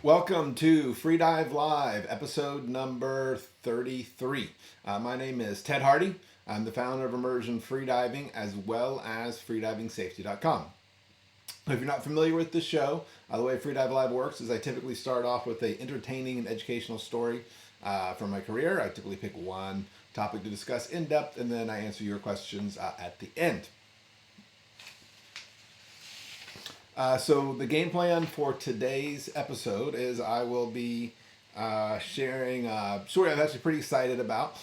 Welcome to Freedive Live, episode number 33. My name is Ted Hardy. I'm the founder of Immersion Freediving as well as freedivingsafety.com. If you're not familiar with the show, the way Freedive Live works is I typically start off with an entertaining and educational story from my career. I typically pick one topic to discuss in depth, and then I answer your questions at the end. So the game plan for today's episode is I will be sharing a story I'm actually pretty excited about.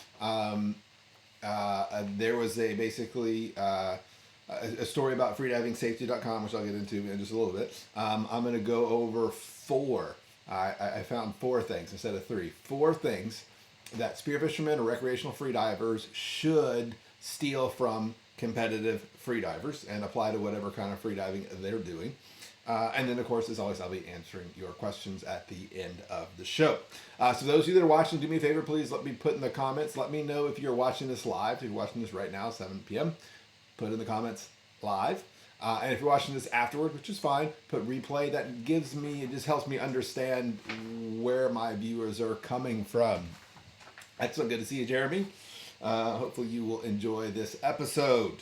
There was a story about freedivingsafety.com, which I'll get into in just a little bit. I'm going to go over four. I found four things instead of three. Four things that spearfishermen or recreational freedivers should steal from competitive freedivers and apply to whatever kind of freediving they're doing. And then, of course, as always, I'll be answering your questions at the end of the show. So those of you that are watching, do me a favor, please let me put in the comments. Let me know if you're watching this live. If you're watching this right now, 7 p.m., put in the comments live. And if you're watching this afterward, which is fine, put replay. That gives me, it just helps me understand where my viewers are coming from. Excellent. Good to see you, Jeremy. Hopefully you will enjoy this episode.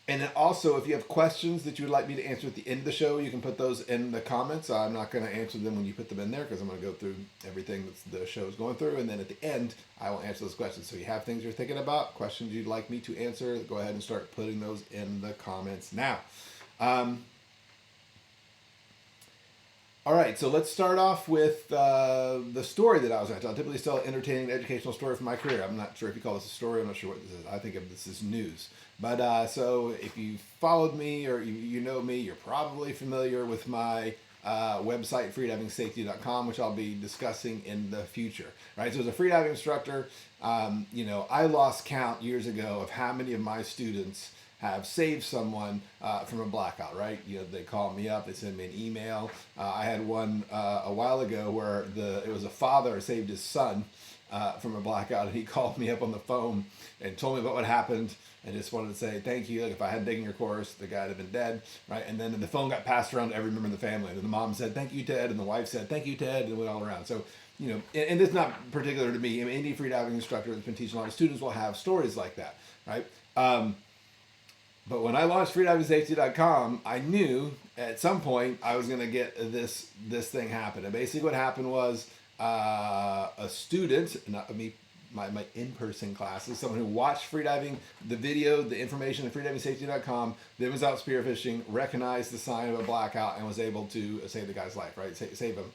And then also, if you have questions that you would like me to answer at the end of the show, you can put those in the comments. I'm not going to answer them when you put them in there because I'm going to go through everything that the show is going through. And then at the end, I will answer those questions. So you have things you're thinking about, questions you'd like me to answer, go ahead and start putting those in the comments now. All right, so let's start off with the story that I was at. I'll typically tell an entertaining educational story from my career. I'm not sure if you call this a story. I'm not sure what this is. I think of this as news. But so if you followed me or you know me, you're probably familiar with my website, freedivingsafety.com, which I'll be discussing in the future. Right, so as a freediving instructor, I lost count years ago of how many of my students have saved someone from a blackout, right? They call me up, they send me an email. I had one a while ago where it was a father saved his son from a blackout, and he called me up on the phone and told me about what happened and just wanted to say thank you. Like, if I hadn't taken your course, the guy would have been dead, right? And then the phone got passed around to every member of the family. And then the mom said, thank you, Ted. And the wife said, thank you, Ted. And it went all around. So, and it's not particular to me. I mean, any freediving instructor that's been teaching a lot of students will have stories like that, right? But when I launched freedivingsafety.com, I knew at some point I was going to get this thing happen. And basically what happened was a student, not me, my in-person classes, someone who watched freediving, the video, the information at freedivingsafety.com, then was out spearfishing, recognized the sign of a blackout, and was able to save the guy's life, right? Save him.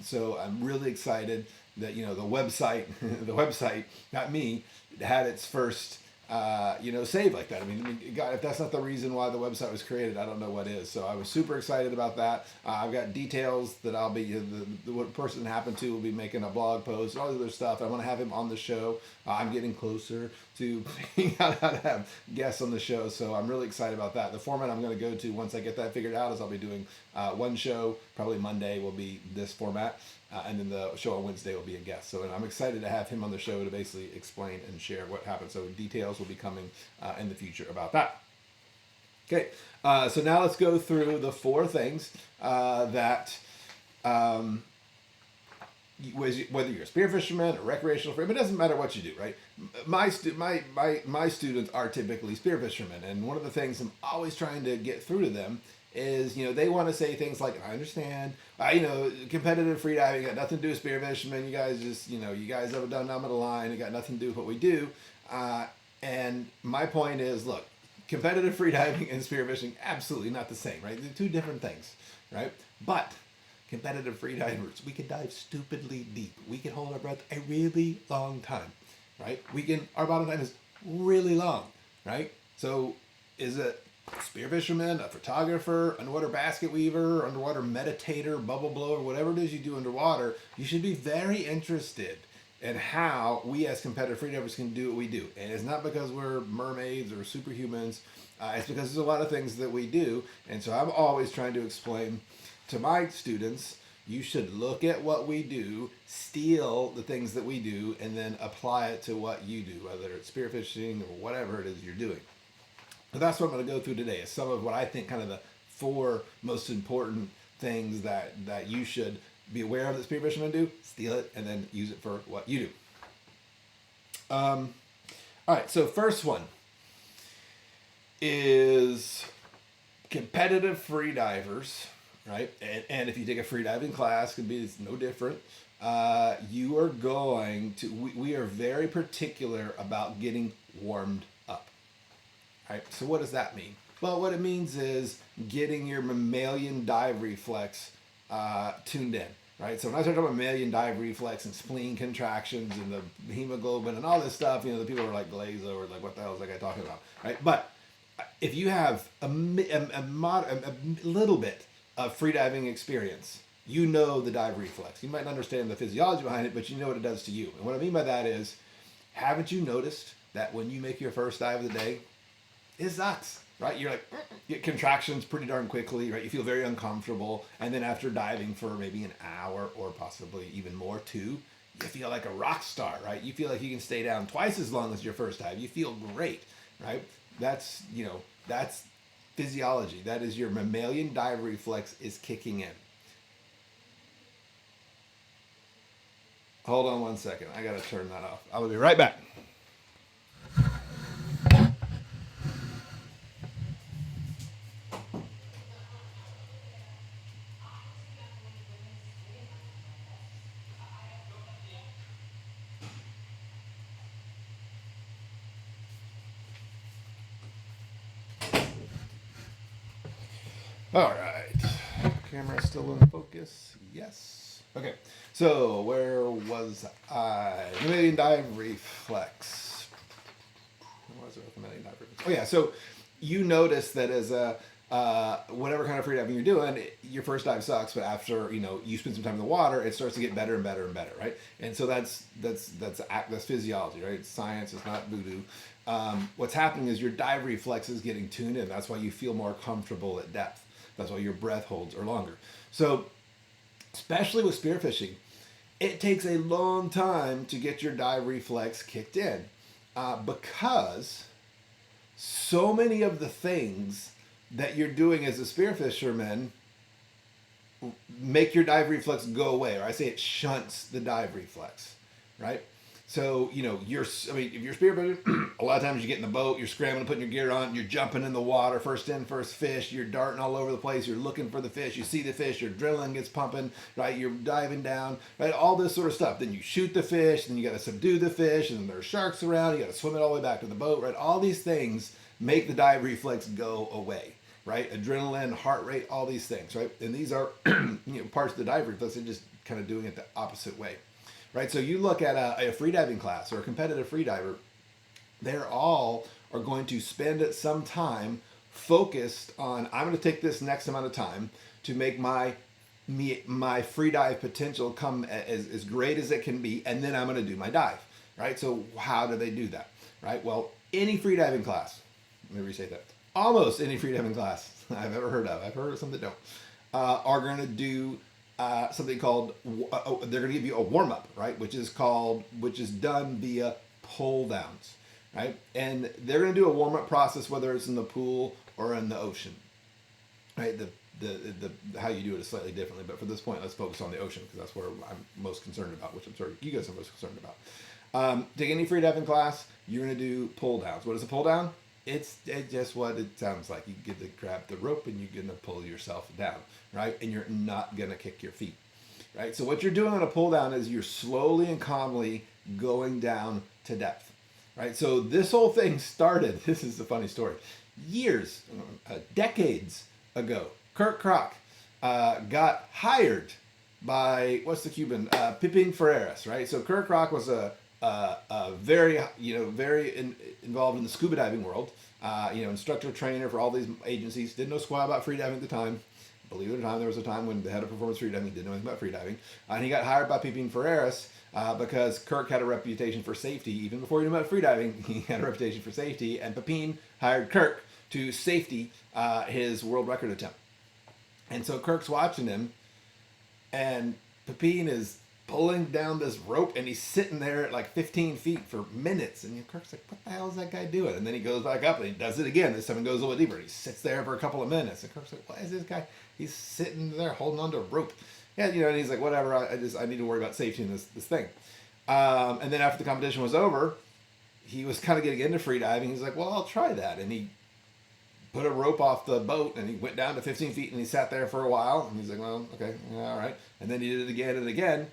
So I'm really excited that, the website, not me, had its first save like that. I mean, God, if that's not the reason why the website was created, I don't know what is. So I was super excited about that. I've got details that I'll be, what person it happened to will be making a blog post, all this other stuff. I want to have him on the show. I'm getting closer to figuring out how to have guests on the show. So I'm really excited about that. The format I'm going to go to once I get that figured out is I'll be doing one show, probably Monday will be this format. And then the show on Wednesday will be a guest. So I'm excited to have him on the show to basically explain and share what happened. So details will be coming in the future about that. Okay, so now let's go through the four things that, whether you're a spearfisherman or recreational fisherman, it doesn't matter what you do, right? My students are typically spearfishermen. And one of the things I'm always trying to get through to them is, they want to say things like, I understand, competitive freediving got nothing to do with spearfishing. You guys just, you guys have done numb of the line. It got nothing to do with what we do. And my point is, look, competitive freediving and spearfishing, absolutely not the same, right? They're two different things, right? But competitive freedivers, we can dive stupidly deep. We can hold our breath a really long time, right? Our bottom time is really long, right? So is it spearfisherman, a photographer, underwater basket weaver, underwater meditator, bubble blower, whatever it is you do underwater, you should be very interested in how we as competitive freedivers can do what we do. And it's not because we're mermaids or superhumans. It's because there's a lot of things that we do. And so I'm always trying to explain to my students, you should look at what we do, steal the things that we do, and then apply it to what you do, whether it's spearfishing or whatever it is you're doing. But that's what I'm going to go through today, is some of what I think kind of the four most important things that you should be aware of that spearfishermen do, steal it, and then use it for what you do. All right, so first one is competitive free divers, right? And if you take a free diving class, it's no different. You are going to, we are very particular about getting warmed up, right? So what does that mean? Well, what it means is getting your mammalian dive reflex tuned in, right? So when I start talking about mammalian dive reflex and spleen contractions and the hemoglobin and all this stuff, the people are like glazed over, like, what the hell is that guy talking about, right? But if you have a little bit of freediving experience, you know the dive reflex. You might not understand the physiology behind it, but you know what it does to you. And what I mean by that is, haven't you noticed that when you make your first dive of the day, it sucks, right? You're like, get contractions pretty darn quickly, right? You feel very uncomfortable. And then after diving for maybe an hour or possibly even more too, you feel like a rock star, right? You feel like you can stay down twice as long as your first dive. You feel great, right? That's physiology. That is your mammalian dive reflex is kicking in. Hold on one second. I got to turn that off. I will be right back. All right. Camera still in focus? Yes. Okay. So where was I? Mammalian dive reflex. What was it with mammalian dive reflex? Oh yeah. So you notice that as a whatever kind of free diving you're doing, your first dive sucks, but after you spend some time in the water, it starts to get better and better and better, right? And so that's physiology, right? It's science. It's not voodoo. What's happening is your dive reflex is getting tuned in. That's why you feel more comfortable at depth. That's why your breath holds are longer. So, especially with spearfishing, it takes a long time to get your dive reflex kicked in because so many of the things that you're doing as a spearfisherman make your dive reflex go away, or I say it shunts the dive reflex, right? So, if you're spearfishing, a lot of times you get in the boat, you're scrambling, putting your gear on, you're jumping in the water, first in, first fish, you're darting all over the place, you're looking for the fish, you see the fish, your adrenaline gets pumping, right? You're diving down, right? All this sort of stuff. Then you shoot the fish, then you got to subdue the fish, and then there's sharks around, you got to swim it all the way back to the boat, right? All these things make the dive reflex go away, right? Adrenaline, heart rate, all these things, right? And these are parts of the dive reflex. They're just kind of doing it the opposite way. Right, so you look at a freediving class or a competitive freediver, they're all are going to spend some time focused on, I'm going to take this next amount of time to make my freedive potential come as great as it can be, and then I'm going to do my dive, right? So how do they do that, right? Well, any freediving class, let me restate that, almost any freediving class I've ever heard of, I've heard of some that don't, are going to do something called, they're going to give you a warm-up, right? Which is done via pull downs, right? And they're going to do a warm-up process, whether it's in the pool or in the ocean, right? The how you do it is slightly differently, but for this point, let's focus on the ocean because that's where I'm most concerned about, which I'm sure you guys are most concerned about. Take any freediving class, you're going to do pull downs. What is a pull down? It's just what it sounds like. You get to grab the rope and you're going to pull yourself down, right? And you're not going to kick your feet, right? So what you're doing on a pull down is you're slowly and calmly going down to depth, right? So this whole thing started, this is a funny story, decades ago. Kirk Kroc got hired by, what's the Cuban? Piping Ferreras, right? So Kirk Kroc was a very involved in the scuba diving world, instructor, trainer for all these agencies, didn't know squat about freediving at the time. Believe it or not, there was a time when the head of performance freediving didn't know anything about freediving. And he got hired by Piping Ferreras because Kirk had a reputation for safety. Even before he knew about freediving, he had a reputation for safety. And Piping hired Kirk to safety his world record attempt. And so Kirk's watching him, and Piping is pulling down this rope, and he's sitting there at like 15 feet for minutes. And Kirk's like, what the hell is that guy doing? And then he goes back up and he does it again. This time it goes a little deeper. He sits there for a couple of minutes. And Kirk's like, why is this guy? He's sitting there holding onto a rope. Yeah, and he's like, whatever. I need to worry about safety in this thing. And then after the competition was over, he was kind of getting into free diving. He's like, well, I'll try that. And he put a rope off the boat and he went down to 15 feet and he sat there for a while. And he's like, well, okay, yeah, all right. And then he did it again and again.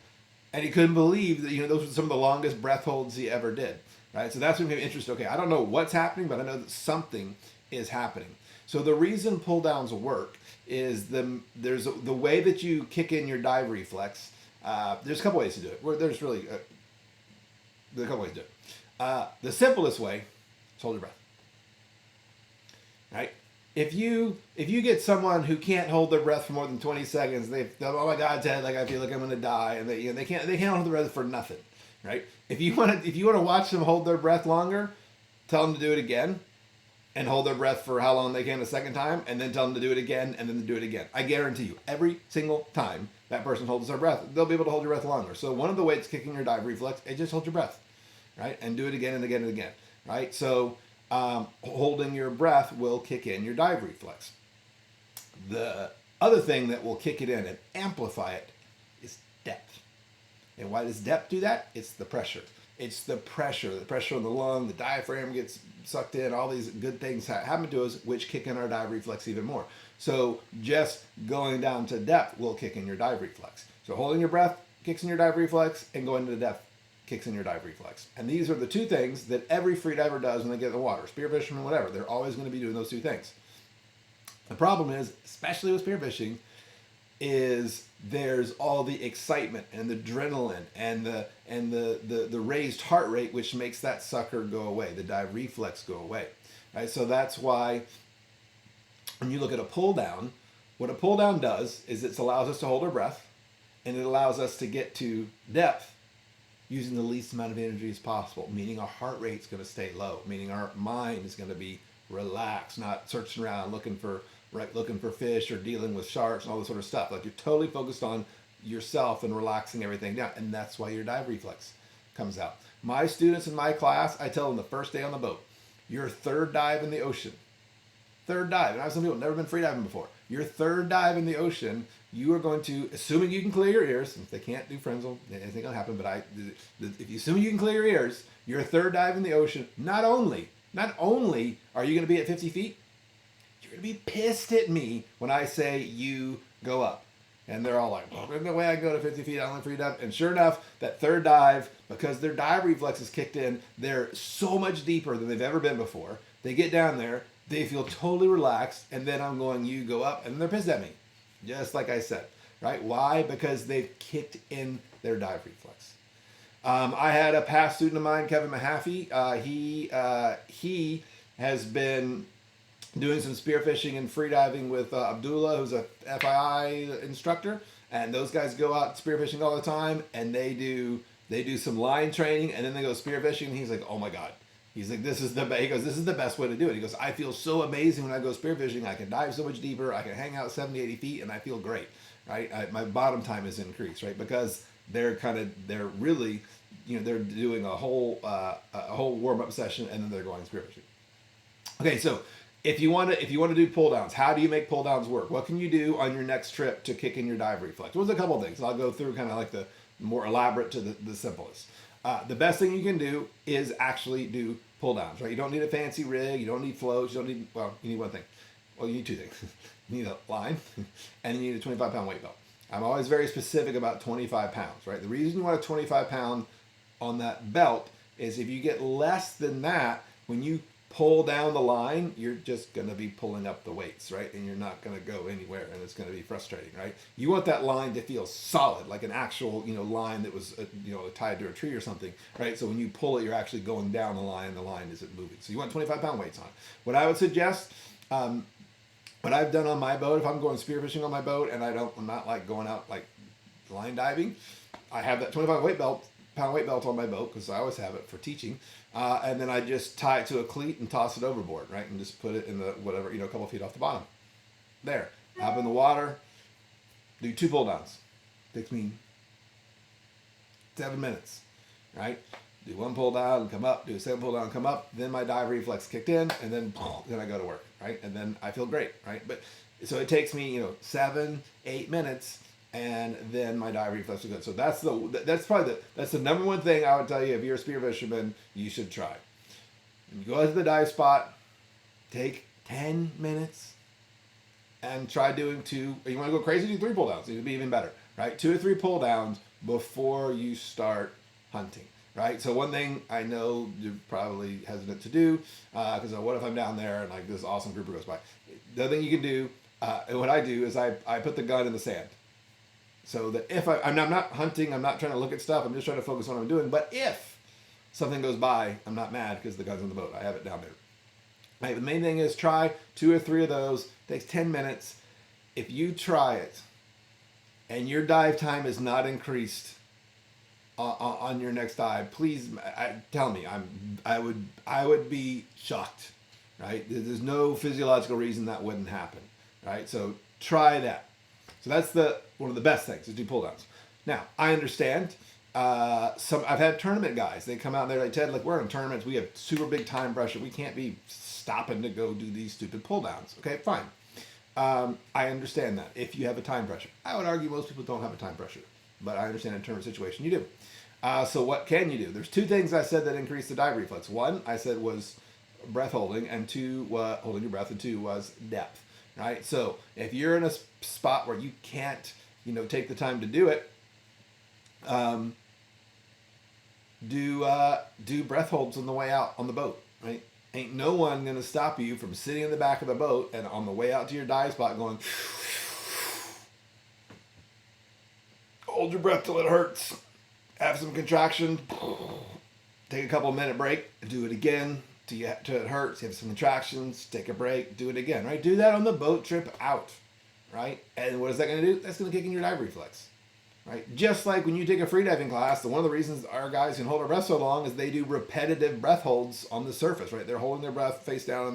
And he couldn't believe that, those were some of the longest breath holds he ever did, right? So that's when he became interested. Okay, I don't know what's happening, but I know that something is happening. So the reason pull downs work is there's the way that you kick in your dive reflex. There's a couple ways to do it. There's a couple ways to do it. The simplest way is hold your breath, right? If you get someone who can't hold their breath for more than 20 seconds, oh my God, Ted, like I feel like I'm going to die, and they can't hold their breath for nothing, right? If you want to watch them hold their breath longer, tell them to do it again, and hold their breath for how long they can a second time, and then tell them to do it again, and then do it again. I guarantee you, every single time that person holds their breath, they'll be able to hold your breath longer. So one of the ways kicking your dive reflex is just hold your breath, right, and do it again and again and again, right? So holding your breath will kick in your dive reflex. The other thing that will kick it in and amplify it is depth. And why does depth do that? It's the pressure. It's the pressure on the lung, the diaphragm gets sucked in, all these good things happen to us, which kick in our dive reflex even more. So just going down to depth will kick in your dive reflex. So holding your breath kicks in your dive reflex, and going to depth kicks in your dive reflex. And these are the two things that every freediver does when they get in the water. Spearfishermen, whatever, they're always going to be doing those two things. The problem is, especially with spearfishing, is there's all the excitement and the adrenaline and the raised heart rate, which makes that sucker go away, the dive reflex go away. Right? So that's why when you look at a pull down, what a pull down does is it allows us to hold our breath, and it allows us to get to depth using the least amount of energy as possible, meaning our heart rate's going to stay low, meaning our mind is going to be relaxed, not searching around looking for fish or dealing with sharks and all this sort of stuff. Like, you're totally focused on yourself and relaxing everything down, and that's why your dive reflex comes out. My students in my class, I tell them the first day on the boat, your third dive in the ocean, and I have some people who've never been free diving before. Your third dive in the ocean, you are going to, assuming you can clear your ears, since they can't do frenzel, anything will happen, but if you assume you can clear your ears, your third dive in the ocean, not only are you going to be at 50 feet, you're going to be pissed at me when I say you go up. And they're all like, well, there's no way I can go to 50 feet, I only free dive. And sure enough, that third dive, because their dive reflex is kicked in, they're so much deeper than they've ever been before. They get down there, they feel totally relaxed, and then I'm going, you go up, and they're pissed at me. Just like I said, right? Why? Because they've kicked in their dive reflex. I had a past student of mine, Kevin Mahaffey. He has been doing some spearfishing and freediving with Abdullah, who's a FII instructor, and those guys go out spearfishing all the time, and they do some line training, and then they go spearfishing, and he's like, oh my God. He's like, this is the best way to do it. He goes, I feel so amazing when I go spearfishing. I can dive so much deeper. I can hang out 70, 80 feet, and I feel great, right? My bottom time is increased, right? Because they're really, they're doing a whole warm-up session, and then they're going spearfishing. Okay, so if you want to do pull downs, how do you make pull downs work? What can you do on your next trip to kick in your dive reflex? Well, there's a couple of things. I'll go through kind of like the more elaborate to the simplest. The best thing you can do is actually do pull downs, right? You don't need a fancy rig. You don't need floats. You need one thing. Well, you need two things. You need a line, and you need a 25-pound weight belt. I'm always very specific about 25 pounds, right? The reason you want a 25-pound on that belt is if you get less than that, when you pull down the line, you're just going to be pulling up the weights, right? And you're not going to go anywhere, and it's going to be frustrating, right? You want that line to feel solid, like an actual, line that was, tied to a tree or something, right? So when you pull it, you're actually going down the line isn't moving. So you want 25-pound weights on. What I would suggest, what I've done on my boat, if I'm going spearfishing on my boat and I'm not like going out like line diving, I have that 25-pound weight belt on my boat, because I always have it for teaching. And then I just tie it to a cleat and toss it overboard, right? And just put it in the whatever, a couple of feet off the bottom. There. Hop in the water. Do 2 pull downs. Takes me 7 minutes, right? Do one pull down, come up, do a second pull down, come up. Then my dive reflex kicked in, and then I go to work, right? And then I feel great, right? But so it takes me, 7, 8 minutes, and then my dive reflex is good. So that's the number one thing I would tell you if you're a spear fisherman, you should try. You go out to the dive spot, take 10 minutes, and try doing 2. You want to go crazy? Do 3 pull downs. It would be even better, right? 2 or 3 pull downs before you start hunting, right? So one thing I know you're probably hesitant to do, because what if I'm down there and like this awesome grouper goes by? The other thing you can do, and what I do is I put the gun in the sand. So that if I'm not hunting, I'm not trying to look at stuff, I'm just trying to focus on what I'm doing. But if something goes by, I'm not mad because the gun's in the boat. I have it down there. Right, the main thing is try 2 or 3 of those. It takes 10 minutes. If you try it and your dive time is not increased on your next dive, please tell me. I would be shocked. Right? There's no physiological reason that wouldn't happen. Right? So try that. So that's one of the best things is do pull downs. Now I understand. I've had tournament guys. They come out and they're like, Ted, look, we're in tournaments. We have super big time pressure. We can't be stopping to go do these stupid pull downs. Okay, fine. I understand that if you have a time pressure. I would argue most people don't have a time pressure, but I understand in a tournament situation you do. So what can you do? There's 2 things I said that increase the dive reflex. 1, I said was breath holding, and 2, holding your breath, and 2 was depth. Right. So if you're in a spot where you can't, take the time to do it, do breath holds on the way out on the boat. Right. Ain't no one gonna stop you from sitting in the back of the boat and on the way out to your dive spot going, hold your breath till it hurts, have some contraction, take a couple minute break, do it again till it hurts, you have some contractions, take a break, do it again, right? Do that on the boat trip out, right? And what is that gonna do? That's gonna kick in your dive reflex. Right? Just like when you take a freediving class, one of the reasons our guys can hold their breath so long is they do repetitive breath holds on the surface, right? They're holding their breath face down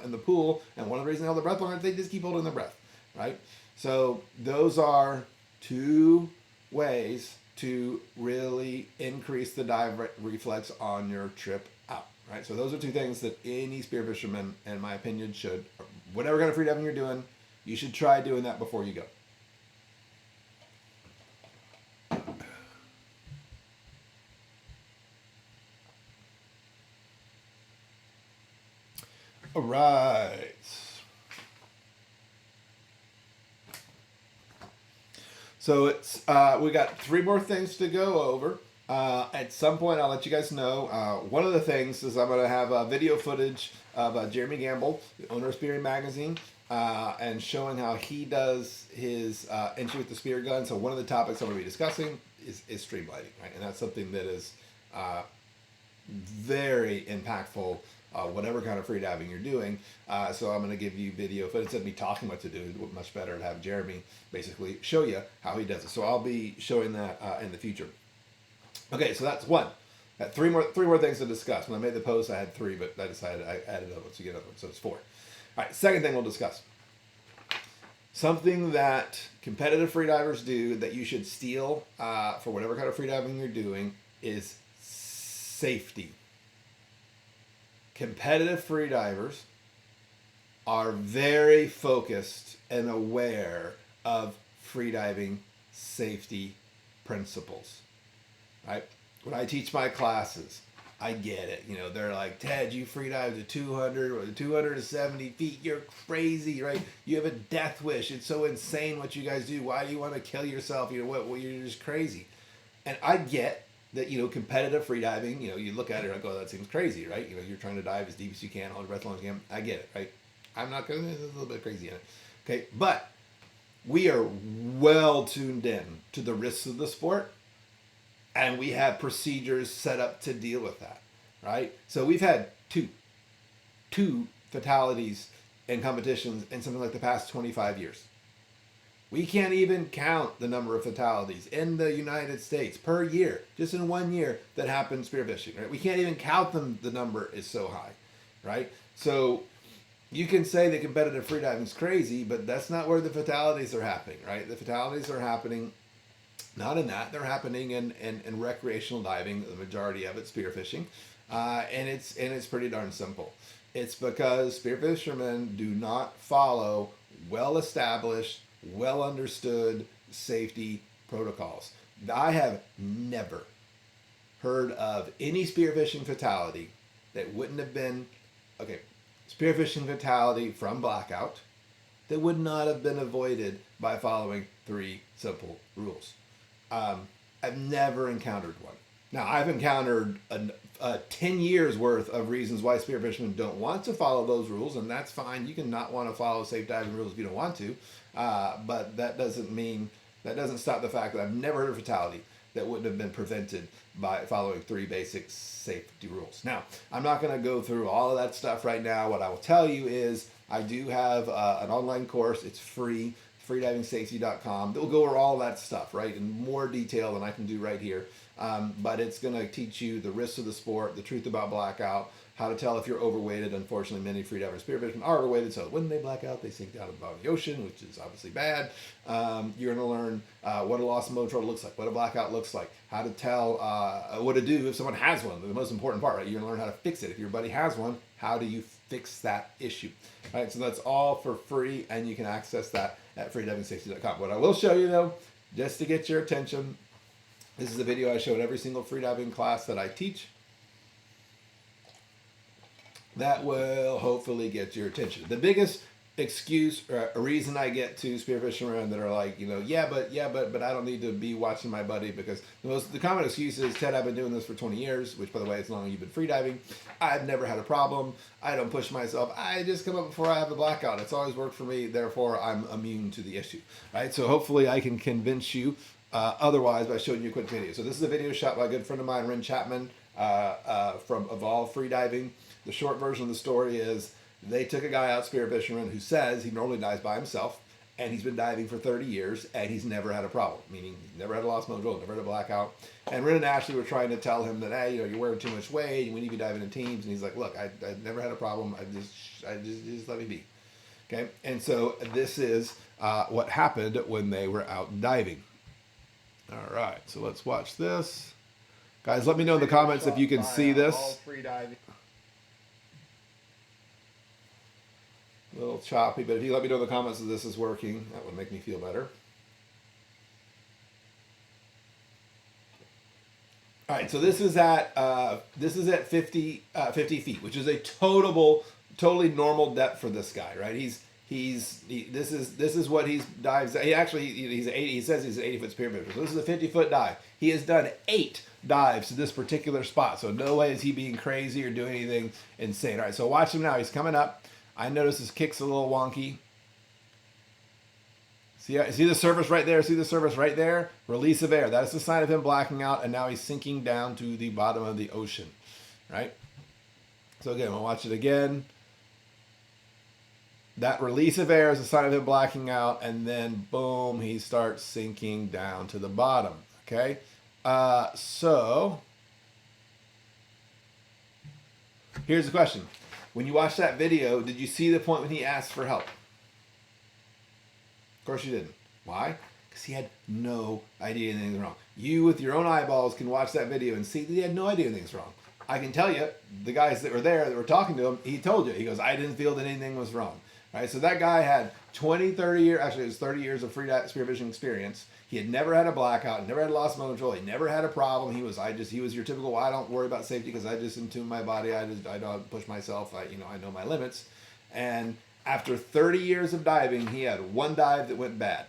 in the pool, and one of the reasons they hold their breath long is they just keep holding their breath, right? So those are 2 ways to really increase the dive reflex on your trip out, right? So those are 2 things that any spear fisherman, in my opinion, should, whatever kind of freediving you're doing, you should try doing that before you go. All right. So it's we got 3 more things to go over. At some point, I'll let you guys know. One of the things is I'm going to have video footage of Jeremy Gamble, the owner of Spearing Magazine, and showing how he does his entry with the spear gun. So one of the topics I'm going to be discussing is streamlining, right? And that's something that is very impactful. Whatever kind of freediving you're doing. So I'm going to give you video, but instead of me talking what to do, it's much better to have Jeremy basically show you how he does it. So I'll be showing that in the future. Okay, so that's 1. Got 3 more things to discuss. When I made the post, I had 3, but I decided I added another one, so you get another one. So it's 4. All right, second thing we'll discuss. Something that competitive freedivers do that you should steal for whatever kind of freediving you're doing is safety. Competitive freedivers are very focused and aware of freediving safety principles, right? When I teach my classes, I get it. They're like, Ted, you freedive to 200 or 270 feet. You're crazy, right? You have a death wish. It's so insane what you guys do. Why do you want to kill yourself? Well, you're just crazy. And I get that, competitive freediving, you look at it like, oh, that seems crazy, right? You're trying to dive as deep as you can, hold your breath as long as you can. I get it, right? I'm not going to, there's a little bit crazy in it. Okay, but we are well tuned in to the risks of the sport, and we have procedures set up to deal with that, right? So we've had two fatalities in competitions in something like the past 25 years. We can't even count the number of fatalities in the United States per year, just in 1 year, that happened spearfishing, right? We can't even count them. The number is so high, right? So you can say that competitive freediving is crazy, but that's not where the fatalities are happening, right? The fatalities are happening Not in that. They're happening in recreational diving, the majority of it spearfishing. And it's pretty darn simple. It's because spearfishermen do not follow well established, well understood safety protocols. I have never heard of any spearfishing fatality that wouldn't have been, okay, spearfishing fatality from blackout that would not have been avoided by following 3 simple rules. I've never encountered one. Now, I've encountered 10 years worth of reasons why spearfishermen don't want to follow those rules, and that's fine. You can not want to follow safe diving rules if you don't want to, but that doesn't stop the fact that I've never heard of a fatality that wouldn't have been prevented by following 3 basic safety rules. Now, I'm not going to go through all of that stuff right now. What I will tell you is I do have an online course. It's free, freedivingsafety.com. They'll go over all that stuff, right, in more detail than I can do right here. But it's going to teach you the risks of the sport, the truth about blackout, how to tell if you're overweighted. Unfortunately, many freediver spearfishermen are overweighted, so when they black out, they sink down to the bottom of the ocean, which is obviously bad. You're going to learn what a loss of motor control looks like, what a blackout looks like, how to tell what to do if someone has one. The most important part, right? You're going to learn how to fix it. If your buddy has one, how do you fix that issue? All right, so that's all for free, and you can access that at freedivingsafety.com. What I will show you, though, just to get your attention, this is a video I show in every single freediving class that I teach. That will hopefully get your attention. The biggest excuse or reason I get to spearfishermen that are like, yeah, but I don't need to be watching my buddy, because the common excuse is, Ted, I've been doing this for 20 years, which, by the way, as long as you've been freediving, I've never had a problem. I don't push myself. I just come up before I have a blackout. It's always worked for me. Therefore, I'm immune to the issue. Right? So hopefully I can convince you otherwise by showing you a quick video. So this is a video shot by a good friend of mine, Ren Chapman, from Evolve Freediving. The short version of the story is they took a guy out, spearfisherman, who says he normally dives by himself, and he's been diving for 30 years, and he's never had a problem, meaning he's never had a lost motor, never had a blackout. And Ren and Ashley were trying to tell him that, hey, you're wearing too much weight, we need to be diving in teams. And he's like, look, I never had a problem. I just let me be. Okay, and so this is what happened when they were out diving. All right, so let's watch this. Guys, let me know in the comments if you can see this. A little choppy, but if you let me know in the comments that this is working, that would make me feel better. All right, so this is at 50 feet, which is a totally normal depth for this guy, right? This is what he dives. He says he's an 80-foot spearfisher. So this is a 50-foot dive. He has done 8 dives to this particular spot. So no way is he being crazy or doing anything insane. All right, so watch him now. He's coming up. I notice his kick's a little wonky. See the surface right there? See the surface right there? Release of air. That's the sign of him blacking out, and now he's sinking down to the bottom of the ocean, right? So again, we'll watch it again. That release of air is a sign of him blacking out, and then boom, he starts sinking down to the bottom, okay? So here's the question. When you watched that video, did you see the point when he asked for help? Of course you didn't. Why? Because he had no idea anything was wrong. You, with your own eyeballs, can watch that video and see that he had no idea anything's wrong. I can tell you, the guys that were there that were talking to him, he told you. He goes, I didn't feel that anything was wrong. Right? So that guy had 30 years, actually it was 30 years of spearfishing experience. He had never had a blackout, never had a lost motor control, he never had a problem. He was your typical, I don't worry about safety because I just intune my body, I don't push myself, I know my limits. And after 30 years of diving, he had one dive that went bad.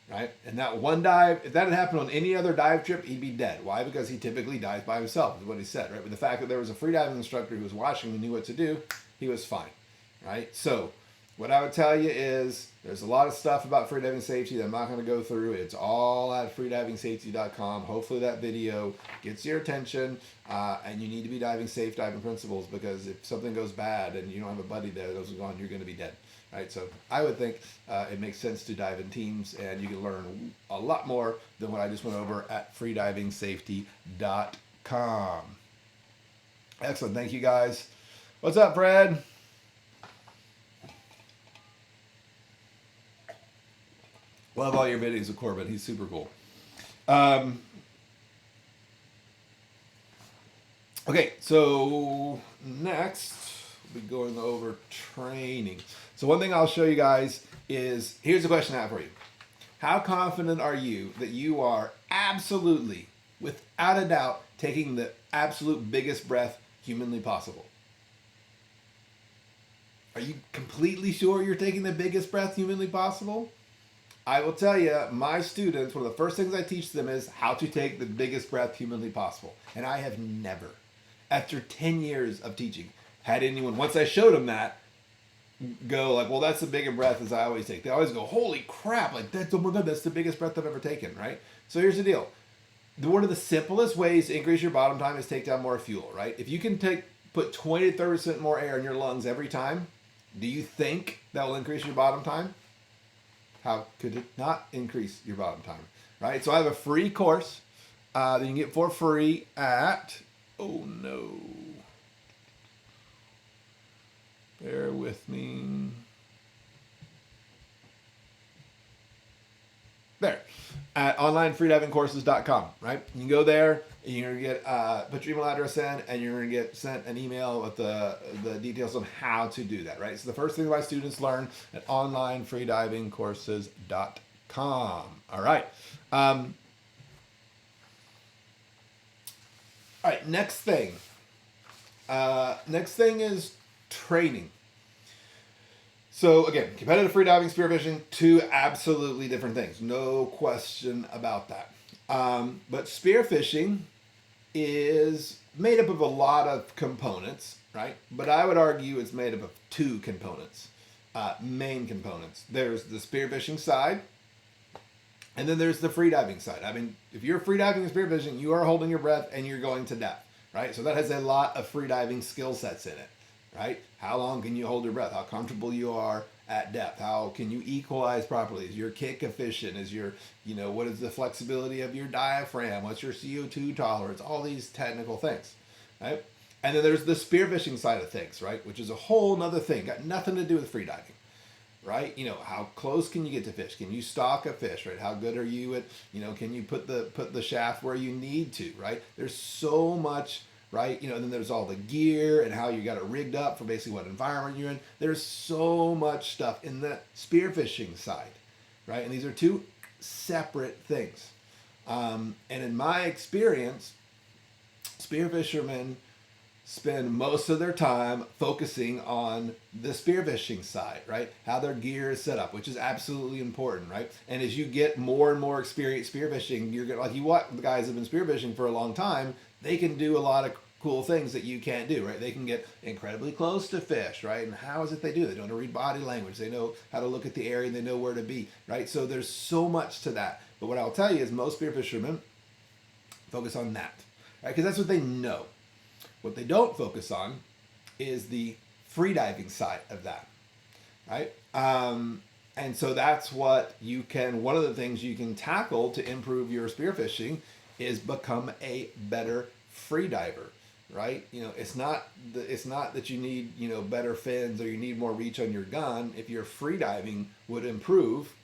Right? And that one dive, if that had happened on any other dive trip, he'd be dead. Why? Because he typically dives by himself, is what he said, right? But the fact that there was a freediving instructor who was watching and knew what to do, he was fine. Right? So what I would tell you is there's a lot of stuff about freediving safety that I'm not going to go through. It's all at freedivingsafety.com. Hopefully that video gets your attention, and you need to be diving safe, diving principles, because if something goes bad and you don't have a buddy there that goes on, you're going to be dead. Right? So I would think it makes sense to dive in teams, and you can learn a lot more than what I just went over at freedivingsafety.com. Excellent. Thank you, guys. What's up, Fred? Love all your videos of Corbett. He's super cool. Okay, so next we'll be going over training. So one thing I'll show you guys is, here's a question I have for you. How confident are you that you are absolutely, without a doubt, taking the absolute biggest breath humanly possible? Are you completely sure you're taking the biggest breath humanly possible? I will tell you, my students, one of the first things I teach them is how to take the biggest breath humanly possible. And I have never, after 10 years of teaching, had anyone, once I showed them that, go like, well, that's the biggest breath as I always take. They always go, holy crap, like that's, oh my God, that's the biggest breath I've ever taken, right? So here's the deal. One of the simplest ways to increase your bottom time is take down more fuel, right? If you can put 20 to 30% more air in your lungs every time, do you think that will increase your bottom time? How could it not increase your bottom time, right? So I have a free course that you can get for free at, oh no, bear with me. There, at onlinefreedivingcourses.com, right? You can go there, and you're gonna get put your email address in, and you're gonna get sent an email with the details on how to do that, right? So the first thing my students learn at onlinefreedivingcourses.com. All right. All right. Next thing. Next thing is training. So again, competitive freediving, spearfishing, two absolutely different things. No question about that. But spearfishing is made up of a lot of components, right? But I would argue it's made up of two components, main components. There's the spearfishing side, and then there's the freediving side. I mean, if you're freediving and spearfishing, you are holding your breath and you're going to depth, right? So that has a lot of freediving skill sets in it. Right? How long can you hold your breath? How comfortable you are at depth? How can you equalize properly? Is your kick efficient? Is your, what is the flexibility of your diaphragm? What's your CO2 tolerance? All these technical things, right? And then there's the spearfishing side of things, right? Which is a whole nother thing. Got nothing to do with freediving, right? How close can you get to fish? Can you stalk a fish, right? How good are you at, can you put the shaft where you need to, right? There's so much, right? And then there's all the gear and how you got it rigged up for basically what environment you're in. There's so much stuff in the spearfishing side, right? And these are two separate things. And in my experience, spearfishermen spend most of their time focusing on the spearfishing side, right? How their gear is set up, which is absolutely important, right? And as you get more and more experience spearfishing, you're gonna, like you watch the guys who have been spearfishing for a long time, they can do a lot of cool things that you can't do, right? They can get incredibly close to fish, right? And how is it they do? They know how to read body language. They know how to look at the area and they know where to be, right? So there's so much to that. But what I'll tell you is most spearfishermen focus on that, right? Because that's what they know. What they don't focus on is the freediving side of that, right? And so that's what one of the things you can tackle to improve your spearfishing is become a better freediver, right? It's not that you need, better fins or you need more reach on your gun. If your freediving would improve,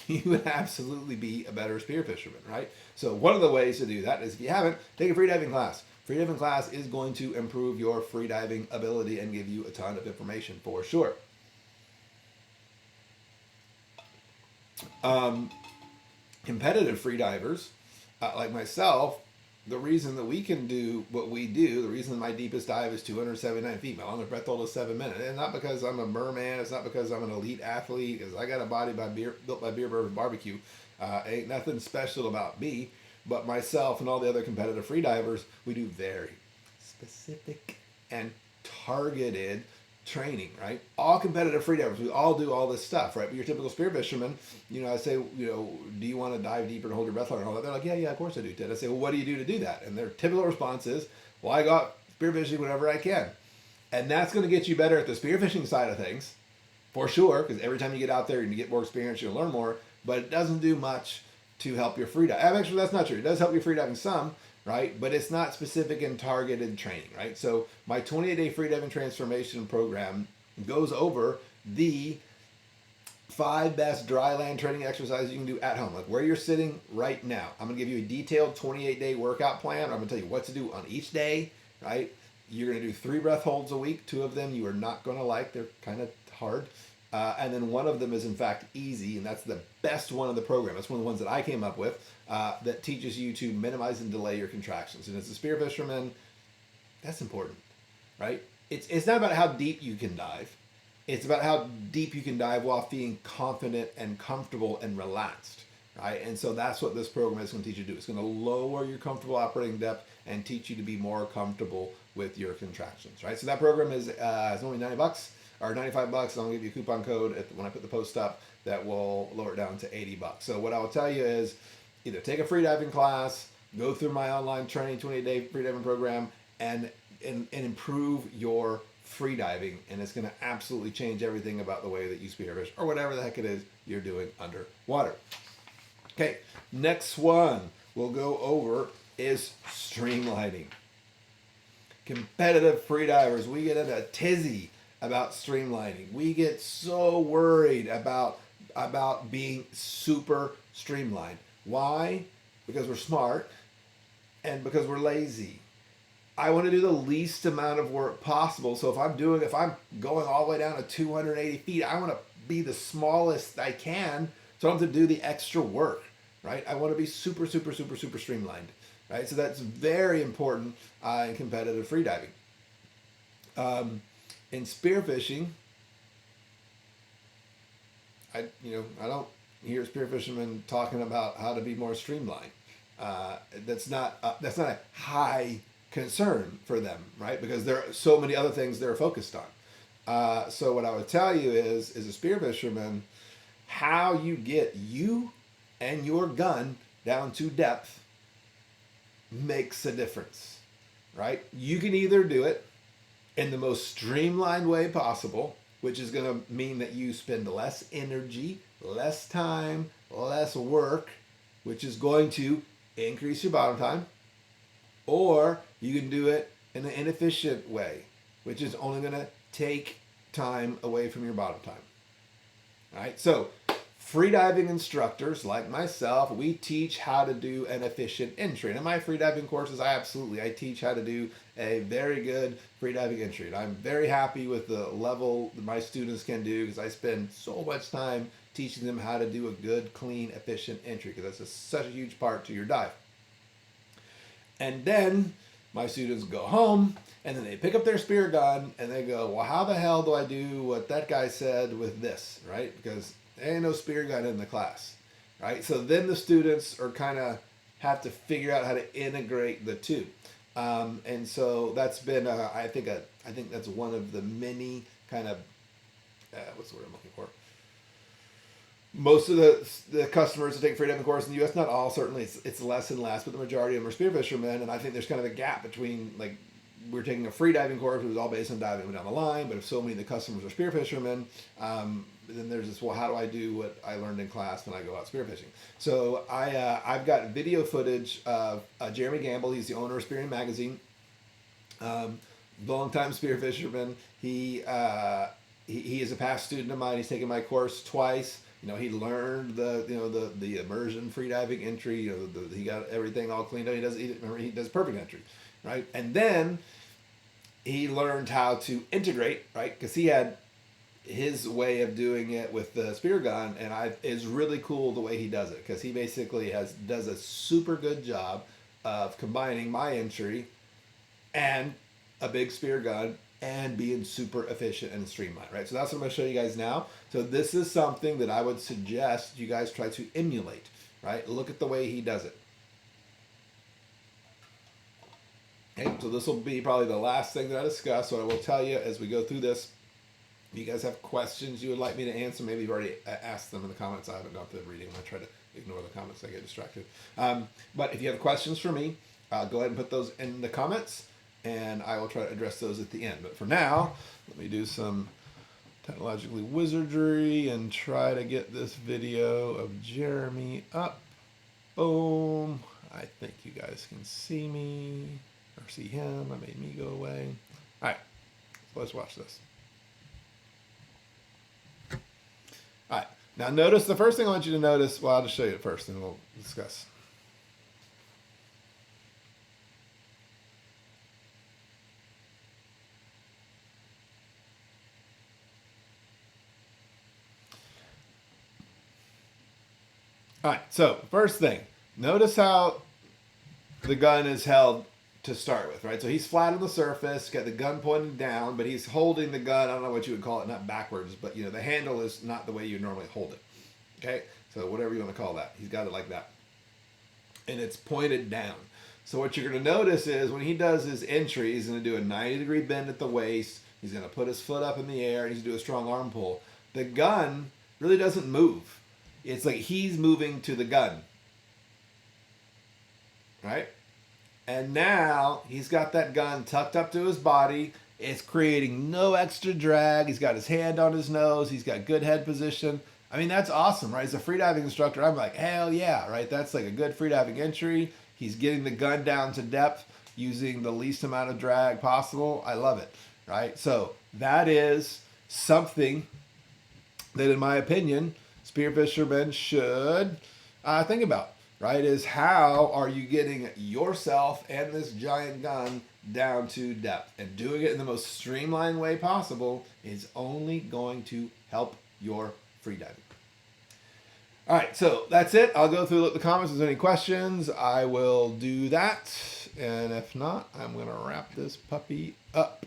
you would absolutely be a better spearfisherman, right? So one of the ways to do that is, if you haven't, take a freediving class. Freediving class is going to improve your freediving ability and give you a ton of information for sure. Competitive freedivers, like myself, the reason that we can do what we do, the reason my deepest dive is 279 feet, my longest breath hold is 7 minutes, and not because I'm a merman, it's not because I'm an elite athlete, because I got a body built by Beer Bourbon Barbecue. Ain't nothing special about me, but myself and all the other competitive freedivers, we do very specific and targeted training, right? All competitive freedivers, we all do all this stuff, right? But your typical spearfisherman, I say, do you want to dive deeper and hold your breath longer and all that? They're like, yeah, of course I do, Ted. I say, well, what do you do to do that? And their typical response is, well, I got spearfishing whenever I can. And that's going to get you better at the spearfishing side of things, for sure, because every time you get out there and you get more experience, you'll learn more, but it doesn't do much to help your freedive. Actually, that's not true. It does help your freediving some, right? But it's not specific and targeted training, right? So my 28-day freediving transformation program goes over the 5 best dry land training exercises you can do at home, like where you're sitting right now. I'm gonna give you a detailed 28-day workout plan. I'm gonna tell you what to do on each day, right? You're gonna do 3 breath holds a week. 2 of them you are not gonna like, they're kind of hard. And then one of them is in fact easy, and that's the best one of the program. That's one of the ones that I came up with that teaches you to minimize and delay your contractions. And as a spearfisherman, that's important, right? It's not about how deep you can dive. It's about how deep you can dive while feeling confident and comfortable and relaxed, right? And so that's what this program is going to teach you to do. It's going to lower your comfortable operating depth and teach you to be more comfortable with your contractions, right? So that program is it's only $90 or $95. I'm going to give you a coupon code when I put the post up that will lower it down to $80. So what I will tell you is either take a freediving class, go through my online training 28-day freediving program, and improve your freediving, and it's going to absolutely change everything about the way that you spearfish or whatever the heck it is you're doing underwater. Okay, next one we'll go over is streamlining. Competitive freedivers, we get in a tizzy about streamlining. We get so worried about being super streamlined. Why? Because we're smart and because we're lazy. I want to do the least amount of work possible. So if I'm going all the way down to 280 feet, I want to be the smallest I can, so I don't have to do the extra work, right? I want to be super, super, super, super streamlined, right? So that's very important in competitive freediving. In spearfishing, I don't hear spearfishermen talking about how to be more streamlined. That's not a high concern for them, right? Because there are so many other things they're focused on. So what I would tell you is, as a spearfisherman, how you get you and your gun down to depth makes a difference, right? You can either do it in the most streamlined way possible, which is going to mean that you spend less energy, less time, less work, which is going to increase your bottom time. Or you can do it in an inefficient way, which is only going to take time away from your bottom time. All right, so freediving instructors like myself, we teach how to do an efficient entry. And in my freediving courses, I teach how to do a very good freediving entry. And I'm very happy with the level that my students can do because I spend so much time teaching them how to do a good, clean, efficient entry because that's such a huge part to your dive. And then my students go home and then they pick up their spear gun and they go, well, how the hell do I do what that guy said with this, right? Because there ain't no spear gun in the class, right? So then the students are kind of have to figure out how to integrate the two. And so that's been, I think that's one of the many kind of, what's the word I'm looking for? Most of the customers that take freediving course in the U.S., not all, certainly it's less and less, but the majority of them are spearfishermen, and I think there's kind of a gap between, like, we're taking a freediving course, which is all based on diving down the line, but if so many of the customers are spearfishermen, then there's this, well, how do I do what I learned in class when I go out spearfishing? So I've got video footage of Jeremy Gamble. He's the owner of Spearing Magazine, longtime spearfisherman. He is a past student of mine. He's taken my course twice. He learned the immersion freediving entry. He got everything all cleaned up. He does perfect entry, right? And then he learned how to integrate, right? Because he had his way of doing it with the spear gun, and it's really cool the way he does it because he basically does a super good job of combining my entry and a big spear gun and being super efficient and streamlined, right? So that's what I'm going to show you guys now. So this is something that I would suggest you guys try to emulate, right? Look at the way he does it. Okay, so this will be probably the last thing that I discuss. So I will tell you as we go through this, if you guys have questions you would like me to answer, maybe you've already asked them in the comments. I haven't gone through the reading. I try to ignore the comments. I get distracted. But if you have questions for me, go ahead and put those in the comments, and I will try to address those at the end. But for now, let me do some technologically wizardry and try to get this video of Jeremy up. Boom. I think you guys can see me or see him. I made me go away. All right, so let's watch this. All right, Now notice the first thing I want you to notice, well, I'll just show you it first and we'll discuss. All right, so first thing, notice how the gun is held to start with, right? So he's flat on the surface, got the gun pointed down, but he's holding the gun, I don't know what you would call it, not backwards, but you know, the handle is not the way you normally hold it. Okay? So whatever you want to call that. He's got it like that. And it's pointed down. So what you're going to notice is when he does his entry, he's going to do a 90-degree bend at the waist. He's going to put his foot up in the air, and he's going to do a strong arm pull. The gun really doesn't move. It's like he's moving to the gun. Right? And now he's got that gun tucked up to his body. It's creating no extra drag. He's got his hand on his nose. He's got good head position. I mean, that's awesome, right? As a freediving instructor, I'm like, hell yeah, right? That's like a good freediving entry. He's getting the gun down to depth using the least amount of drag possible. I love it, right? So that is something that, in my opinion, spearfishermen should think about, right? Is how are you getting yourself and this giant gun down to depth? And doing it in the most streamlined way possible is only going to help your freediving. All right, so that's it. I'll go through the comments. If there's any questions, I will do that. And if not, I'm going to wrap this puppy up.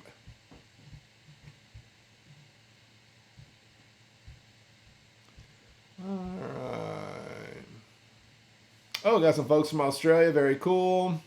All right. Oh, got some folks from Australia. Very cool.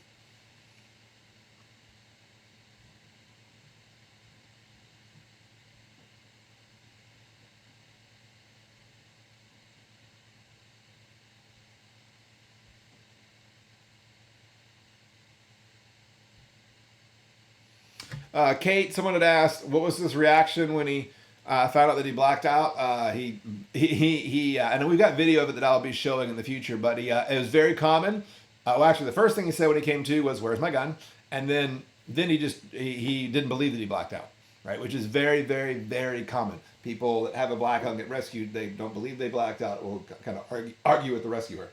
Kate, someone had asked, what was his reaction when he found out that he blacked out? And we've got video of it that I'll be showing in the future, but it was very common. Well, actually, the first thing he said when he came to was, "Where's my gun?" And then he didn't believe that he blacked out, right? Which is very, very, very common. People that have a blackout and get rescued, they don't believe they blacked out, or kind of argue with the rescuer.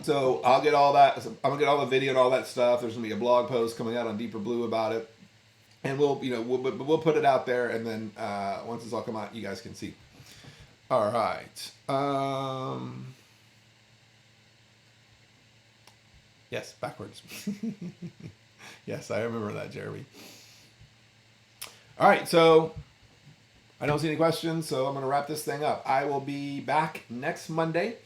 So I'll get all that. I'm gonna get all the video and all that stuff. There's gonna be a blog post coming out on Deeper Blue about it, and we'll put it out there. And then once it's all come out, you guys can see. All right. Yes, backwards. Yes, I remember that, Jeremy. All right, so I don't see any questions, so I'm gonna wrap this thing up. I will be back next Monday.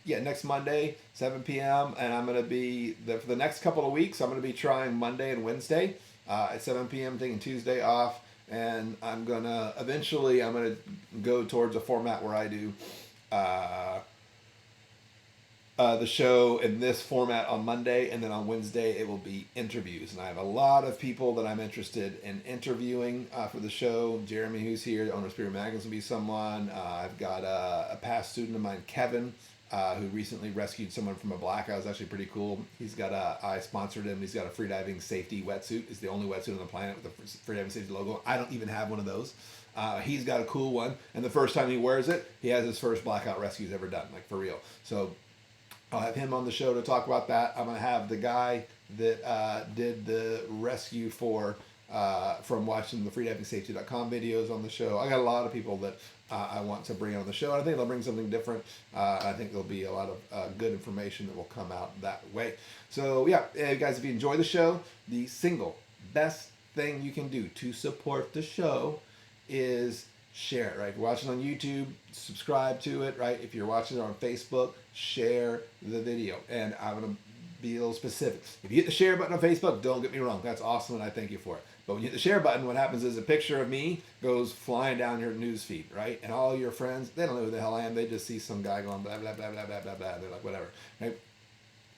Next Monday, 7 p.m. And I'm going to be, for the next couple of weeks, I'm going to be trying Monday and Wednesday at 7 p.m., taking Tuesday off. And I'm going to go towards a format where I do the show in this format on Monday, and then on Wednesday it will be interviews. And I have a lot of people that I'm interested in interviewing for the show. Jeremy, who's here, the owner of Spirit Magazine, will be someone. I've got a past student of mine, Kevin, who recently rescued someone from a blackout. It was actually pretty cool. I sponsored him. He's got a freediving safety wetsuit. It's the only wetsuit on the planet with the freediving safety logo. I don't even have one of those. He's got a cool one, and the first time he wears it, he has his first blackout rescue he's ever done, like for real. So I'll have him on the show to talk about that. I'm going to have the guy that did the rescue from watching the freedivingsafety.com videos on the show. I got a lot of people that I want to bring on the show. And I think they'll bring something different. I think there'll be a lot of good information that will come out that way. So yeah, guys, if you enjoy the show, the single best thing you can do to support the show is share it, right? If you're watching on YouTube, subscribe to it, right? If you're watching it on Facebook, share the video. And I'm going to be a little specific. If you hit the share button on Facebook, don't get me wrong, that's awesome and I thank you for it. But when you hit the share button, what happens is a picture of me goes flying down your news feed, right? And all your friends, they don't know who the hell I am. They just see some guy going blah, blah, blah, blah, blah, blah, blah. They're like, whatever, right?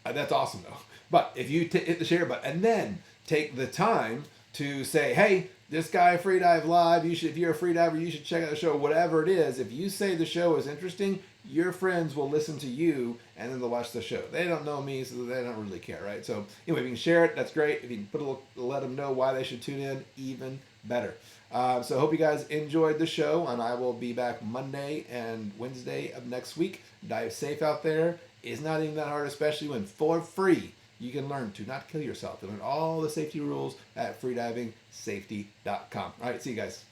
That's awesome though. But if you hit the share button and then take the time to say, hey, this guy Freedive Live, if you're a freediver, you should check out the show, whatever it is. If you say the show is interesting, your friends will listen to you and then they'll watch the show. They don't know me, so they don't really care, right? So anyway, if you can share it, that's great. If you can let them know why they should tune in, even better. So I hope you guys enjoyed the show, and I will be back Monday and Wednesday of next week. Dive safe out there. It's not even that hard, especially when for free you can learn to not kill yourself. To learn all the safety rules at freedivingsafety.com. All right, see you guys.